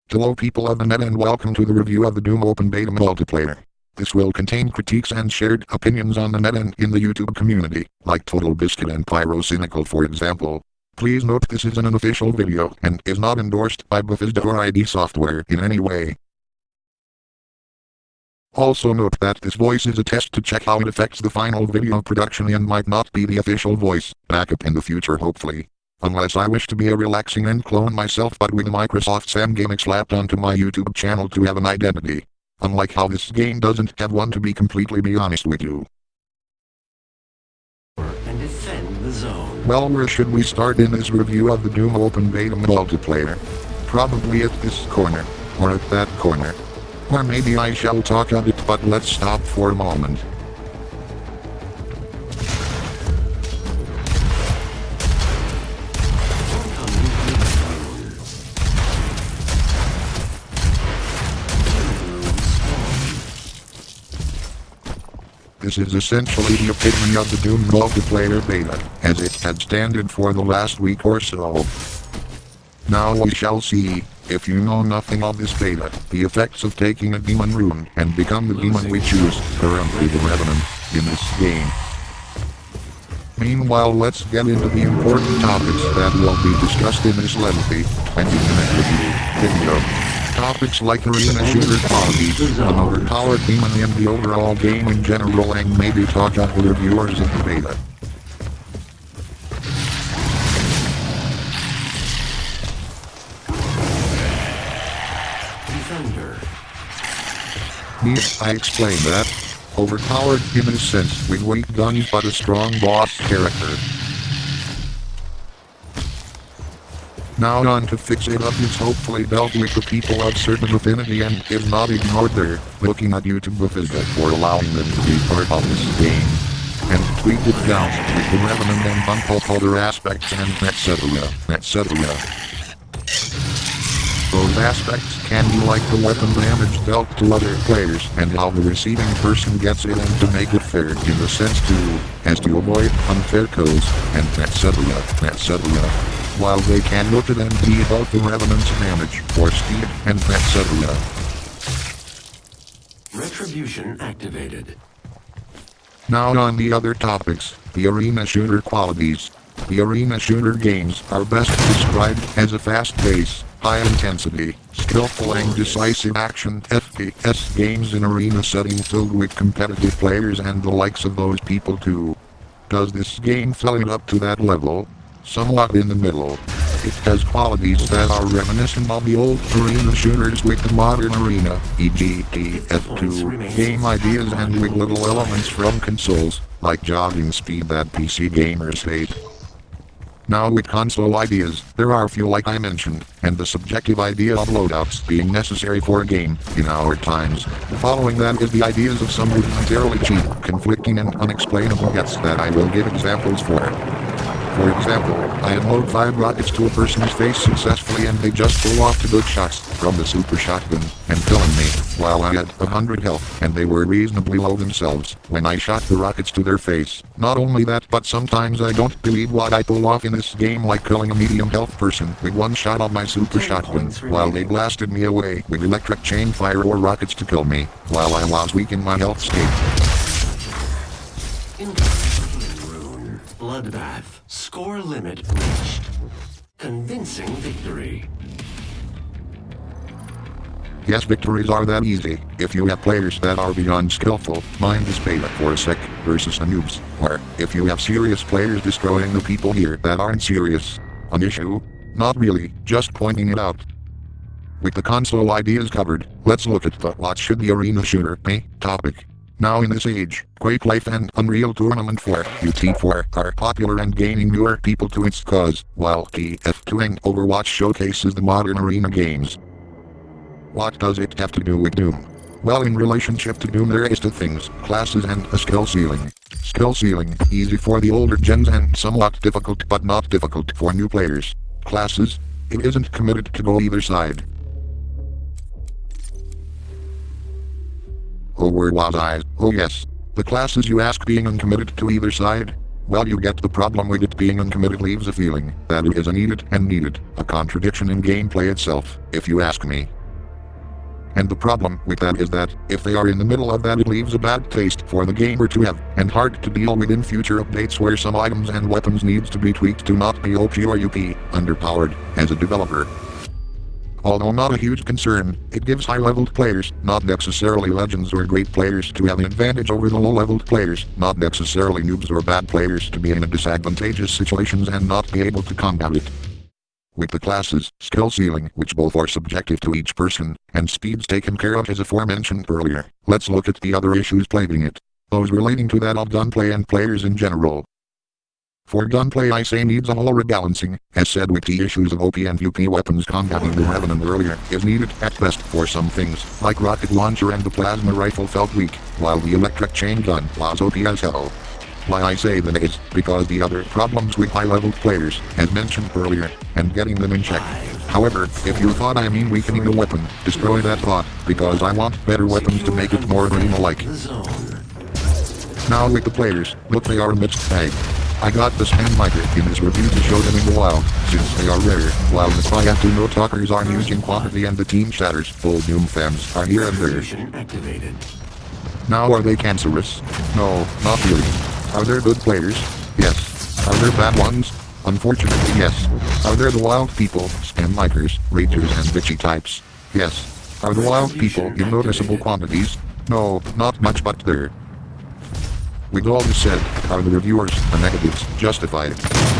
Hello people of the net and welcome to the review of the Doom Open Beta multiplayer. This will contain critiques and shared opinions on the net and in the YouTube community, like Total Biscuit and Pyrocynical for example. Please note this is an unofficial video and is not endorsed by Bethesda or ID Software in any way. Also note that this voice is a test to check how it affects the final video production and might not be the official voice backup in the future hopefully. Unless I wish to be a relaxing and clone myself but with Microsoft's endgame slapped onto my YouTube channel to have an identity. Unlike how this game doesn't have one, to be completely be honest with you. And defend the zone. Well, where should we start in this review of the Doom Open Beta multiplayer? Probably at this corner, or at that corner. Or maybe I shall talk of it, but let's stop for a moment. This is essentially the epitome of the Doom multiplayer beta, as it had standard for the last week or so. Now we shall see, if you know nothing of this beta, the effects of taking a demon rune and become the demon we choose, currently the Revenant, in this game. Meanwhile, let's get into the important topics that will be discussed in this lengthy 20-minute review video. Topics like arena shooter qualities, an overpowered demon and the overall game in general, and maybe talk of the reviewers of the beta. Defender. Need I explain that? Overpowered in a sense with weak guns but a strong boss character. Now on to fix it up is hopefully dealt with the people of certain affinity and if not ignored there, looking at YouTube Bethesda for allowing them to be part of this game. And tweak it down with the Revenant and bump other aspects and etc. Those aspects can be like the weapon damage dealt to other players and how the receiving person gets it, and to make it fair in the sense as to avoid unfair codes and etc. While they can look at and be about the Revenant's damage or speed and etc. Retribution activated. Now on the other topics, the arena shooter qualities. The arena shooter games are best described as a fast-paced, high-intensity, skillful and decisive action FPS games in arena setting filled with competitive players and the likes of those people too. Does this game fill it up to that level? Somewhat in the middle. It has qualities that are reminiscent of the old arena shooters with the modern arena, e.g. TF2, game ideas, and with little elements from consoles, like jogging speed that PC gamers hate. Now with console ideas, there are few like I mentioned, and the subjective idea of loadouts being necessary for a game, in our times. Following that is the ideas of some rudimentarily cheap, conflicting and unexplainable gets that I will give examples for. For example, I had loaded 5 rockets to a person's face successfully and they just pull off 2 good shots from the super shotgun and killing me, while I had 100 health and they were reasonably low themselves when I shot the rockets to their face. Not only that, but sometimes I don't believe what I pull off in this game, like killing a medium health person with 1 shot of my super shotgun, while they blasted me away with electric chain fire or rockets to kill me, while I was weak in my health state. Bloodbath. Score limit reached. Convincing victory. Yes, victories are that easy, if you have players that are beyond skillful, mind this beta for a sec, versus the noobs, or if you have serious players destroying the people here that aren't serious. An issue? Not really, just pointing it out. With the console ideas covered, let's look at the what should the arena shooter be topic. Now in this age, Quake Life and Unreal Tournament 4, UT4, are popular and gaining newer people to its cause, while TF2 and Overwatch showcases the modern arena games. What does it have to do with Doom? Well, in relationship to Doom there is 2 things, classes and a skill ceiling. Skill ceiling, easy for the older gens and somewhat difficult but not difficult for new players. Classes, it isn't committed to go either side. Oh, where was I? Oh yes. The classes you ask being uncommitted to either side? Well, you get the problem with it being uncommitted leaves a feeling that it is needed and needed, a contradiction in gameplay itself, if you ask me. And the problem with that is that, if they are in the middle of that, it leaves a bad taste for the gamer to have, and hard to deal with in future updates where some items and weapons needs to be tweaked to not be OP or UP underpowered as a developer. Although not a huge concern, it gives high-leveled players, not necessarily legends or great players, to have an advantage over the low-leveled players, not necessarily noobs or bad players, to be in a disadvantageous situations and not be able to combat it. With the classes, skill ceiling, which both are subjective to each person, and speeds taken care of as aforementioned earlier, let's look at the other issues plaguing it. Those relating to that of gunplay and players in general. For gunplay, I say needs a whole rebalancing, as said with the issues of OP and UP weapons combating the Revenant earlier, is needed at best for some things, like rocket launcher and the plasma rifle felt weak, while the electric chain gun was OP as hell. Why I say that is, because the other problems with high-leveled players, as mentioned earlier, and getting them in check. However, if you thought I mean weakening the weapon, destroy that thought, because I want better weapons to make it more arena-like. Now with the players, look, they are a mixed bag. I got the spam micro in this review to show them in the wild, since they are rare, while the Triatu no talkers are huge in quantity and the team shatters full Doom fans are here and there. Now are they cancerous? No, not really. Are there good players? Yes. Are there bad ones? Unfortunately yes. Are there the wild people, spam micers, ragers and bitchy types? Yes. Are the wild people in noticeable quantities? No, not much, but there. With all this said, are the reviewers, the negatives, justified?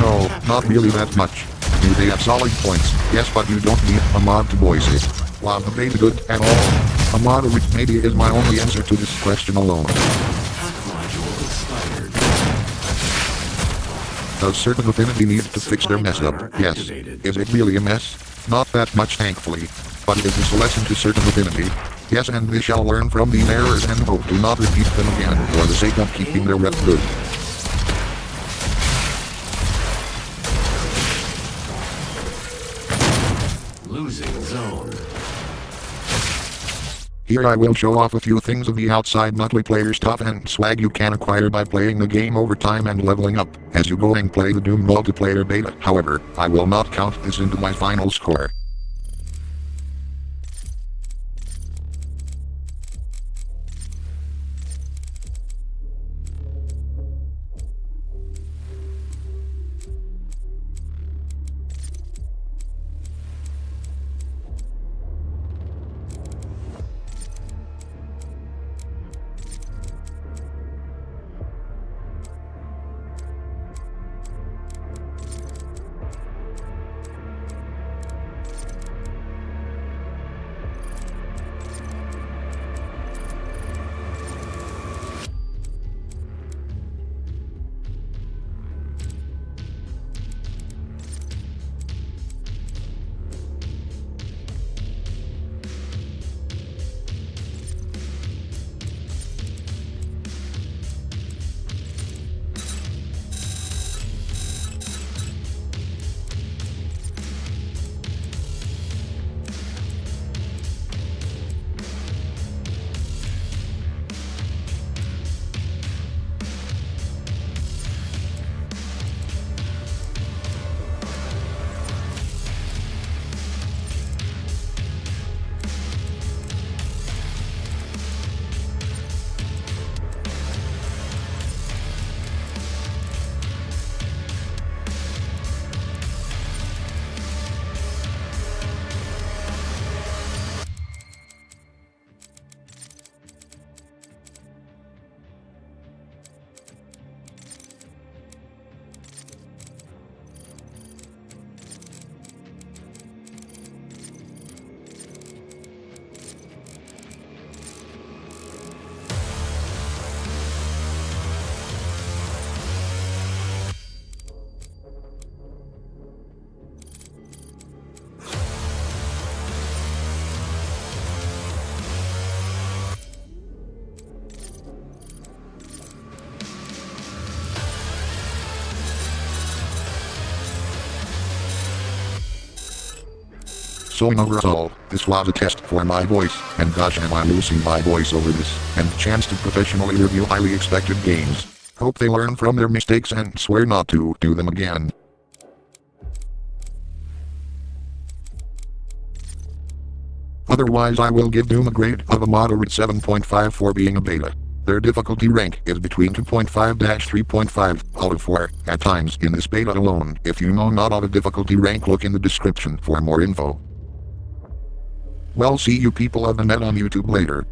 No, not really that much. Do they have solid points? Yes, but you don't need a mod to voice it. Was the beta good at all? A moderate maybe is my only answer to this question alone. Does certain affinity need to fix their mess up? Yes. Is it really a mess? Not that much, thankfully. But is this a lesson to certain affinity? Yes, and they shall learn from these errors and hope to not repeat them again for the sake of keeping their rep good. Losing zone. Here I will show off a few things of the outside monthly player stuff and swag you can acquire by playing the game over time and leveling up as you go and play the Doom multiplayer beta. However, I will not count this into my final score. So in overall, this was a test for my voice, and gosh am I losing my voice over this, and chance to professionally review highly expected games. Hope they learn from their mistakes and swear not to do them again. Otherwise I will give Doom a grade of a moderate 7.5 for being a beta. Their difficulty rank is between 2.5-3.5 out of 4 at times in this beta alone. If you know not out of difficulty rank, look in the description for more info. Well, see you people of the net on YouTube later.